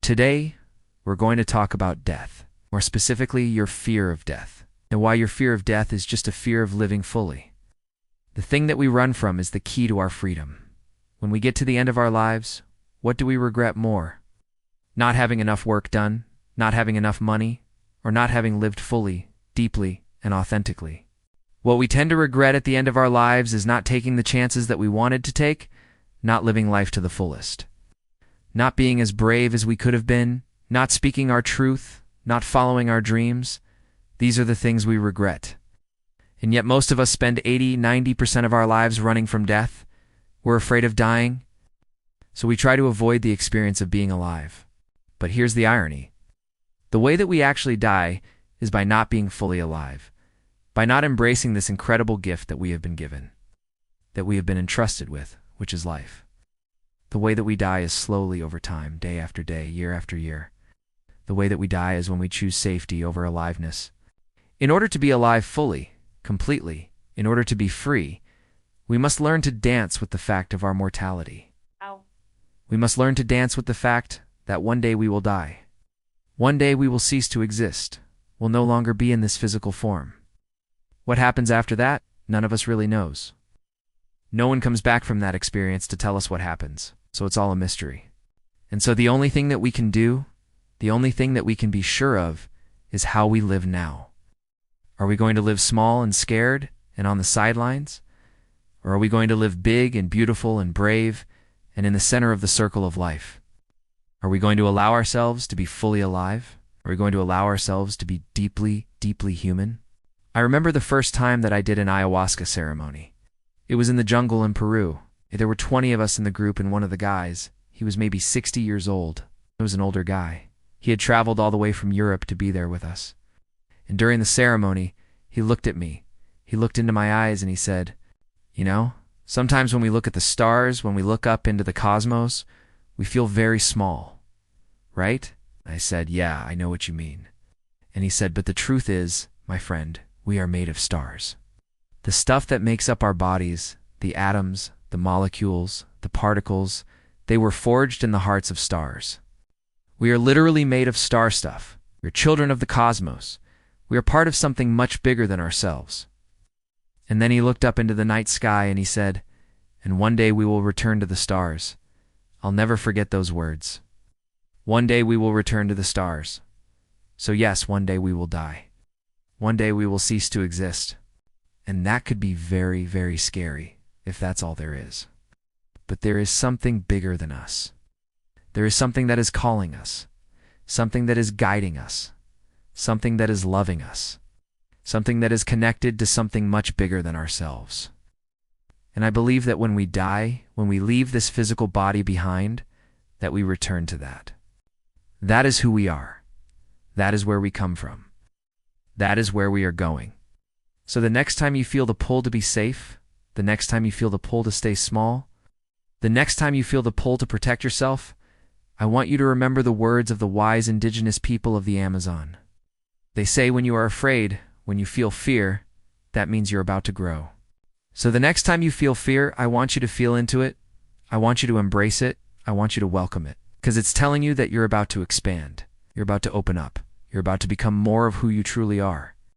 Today, we're going to talk about death, more specifically your fear of death, and why your fear of death is just a fear of living fully. The thing that we run from is the key to our freedom. When we get to the end of our lives, what do we regret more? Not having enough work done, not having enough money, or not having lived fully, deeply, and authentically. What we tend to regret at the end of our lives is not taking the chances that we wanted to take, not living life to the fullest. Not being as brave as we could have been, not speaking our truth, not following our dreams. These are the things we regret. And yet most of us spend 80–90% of our lives running from death. We're afraid of dying, so we try to avoid the experience of being alive. But here's the irony. The way that we actually die is by not being fully alive, by not embracing this incredible gift that we have been given, that we have been entrusted with, which is life. The way that we die is slowly over time, day after day, year after year. The way that we die is when we choose safety over aliveness. In order to be alive fully, completely, in order to be free, we must learn to dance with the fact of our mortality. Ow. We must learn to dance with the fact that one day we will die. One day we will cease to exist, will no longer be in this physical form. What happens after that, none of us really knows. No one comes back from that experience to tell us what happens, so it's all a mystery. And so the only thing that we can do, the only thing that we can be sure of, is how we live now. Are we going to live small and scared and on the sidelines? Or are we going to live big and beautiful and brave and in the center of the circle of life? Are we going to allow ourselves to be fully alive? Are we going to allow ourselves to be deeply, deeply human? I remember the first time that I did an ayahuasca ceremony. It was in the jungle in Peru. There were 20 of us in the group, and one of the guys, he was maybe 60 years old. He was an older guy. He had traveled all the way from Europe to be there with us. And during the ceremony, he looked at me. He looked into my eyes and he said, "You know, sometimes when we look at the stars, when we look up into the cosmos, we feel very small, right?" I said, "Yeah, I know what you mean." And he said, "But the truth is, my friend, we are made of stars. The stuff that makes up our bodies, the atoms, the molecules, the particles, they were forged in the hearts of stars. We are literally made of star stuff. We are children of the cosmos. We are part of something much bigger than ourselves." And then he looked up into the night sky and he said, "And one day we will return to the stars." I'll never forget those words. One day we will return to the stars. So yes, one day we will die. One day we will cease to exist. And that could be very, very scary, if that's all there is. But there is something bigger than us. There is something that is calling us, something that is guiding us, something that is loving us, something that is connected to something much bigger than ourselves. And I believe that when we die, when we leave this physical body behind, that we return to that. That is who we are. That is where we come from. That is where we are going. So the next time you feel the pull to be safe, the next time you feel the pull to stay small, the next time you feel the pull to protect yourself, I want you to remember the words of the wise indigenous people of the Amazon. They say when you are afraid, when you feel fear, that means you're about to grow. So the next time you feel fear, I want you to feel into it. I want you to embrace it. I want you to welcome it. Because it's telling you that you're about to expand. You're about to open up. You're about to become more of who you truly are.